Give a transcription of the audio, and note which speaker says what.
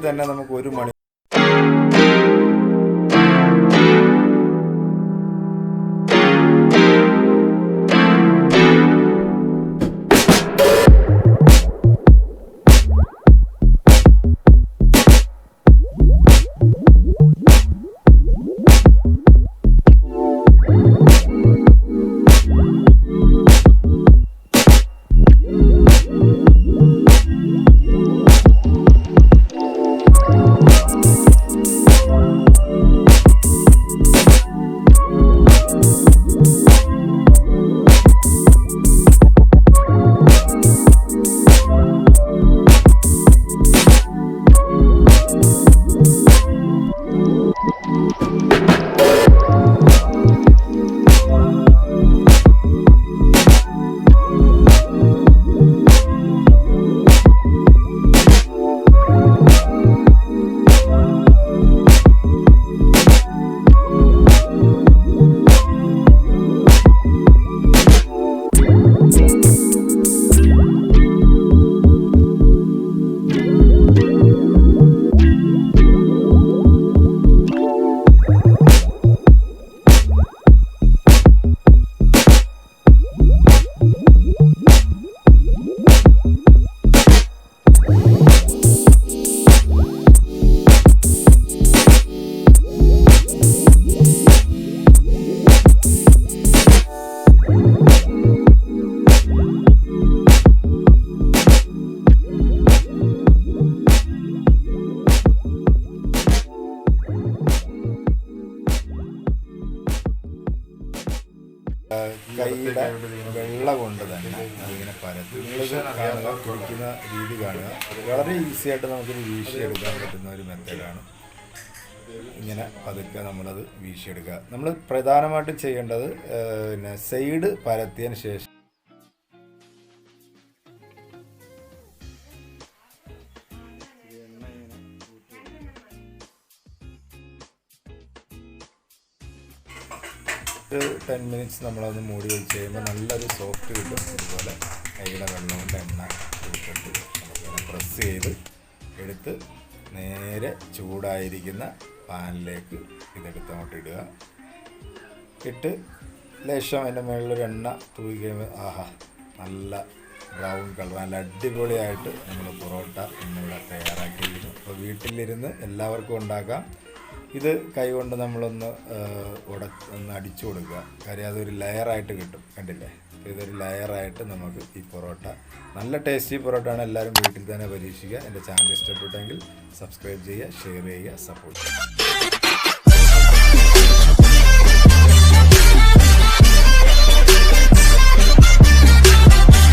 Speaker 1: തന്നെ നമുക്ക് 1 മണി കൈയുടെ വെള്ള കൊണ്ട് തന്നെ അതിങ്ങനെ പരത്തി കാണുക, കുടിക്കുന്ന രീതി കാണുക. വളരെ ഈസി ആയിട്ട് നമുക്കിത് വീശിയെടുക്കാൻ പറ്റുന്ന ഒരു മെത്തേഡാണ്. ഇങ്ങനെ പതുക്കെ നമ്മളത് വീശിയെടുക്കുക. നമ്മൾ പ്രധാനമായിട്ടും ചെയ്യേണ്ടത് പിന്നെ സൈഡ് പരത്തിയതിന് ശേഷം ഒരു 10 മിനിറ്റ്സ് നമ്മളതൊന്ന് മൂടി വെച്ച് കഴിയുമ്പോൾ നല്ലൊരു സോഫ്റ്റ് കിട്ടും. അതുപോലെ കൈയുടെ വെള്ളം കൊണ്ട് എണ്ണ ഇട്ടിട്ട് നമുക്കിങ്ങനെ പ്രസ് ചെയ്ത് എടുത്ത് നേരെ ചൂടായിരിക്കുന്ന പാനിലേക്ക് ഇതെടുത്ത് അങ്ങോട്ട് ഇടുക. ഇട്ട് ലേശം അതിൻ്റെ മുകളിലൊരു എണ്ണ തൂക്കി കഴിയുമ്പോൾ ആഹാ, നല്ല ബ്രൗൺ കളർ, നല്ല അടിപൊളിയായിട്ട് നമ്മൾ പൊറോട്ട ഇന്നിവിടെ തയ്യാറാക്കിയിരിക്കുന്നു. അപ്പോൾ വീട്ടിലിരുന്ന് എല്ലാവർക്കും ഉണ്ടാക്കാം. ഇത് കൈകൊണ്ട് നമ്മളൊന്ന് ഒന്ന് അടിച്ചു കൊടുക്കുക. കാര്യം അതൊരു ലെയറായിട്ട് കിട്ടും. കണ്ടില്ലേ, ഇതൊരു ലെയറായിട്ട് നമുക്ക് ഈ പൊറോട്ട, നല്ല ടേസ്റ്റി പൊറോട്ടയാണ്. എല്ലാവരും വീട്ടിൽ തന്നെ പരീക്ഷിക്കുക. എൻ്റെ ചാനൽ ഇഷ്ടപ്പെട്ടെങ്കിൽ സബ്സ്ക്രൈബ് ചെയ്യുക, ഷെയർ ചെയ്യുക, സപ്പോർട്ട് ചെയ്യുക.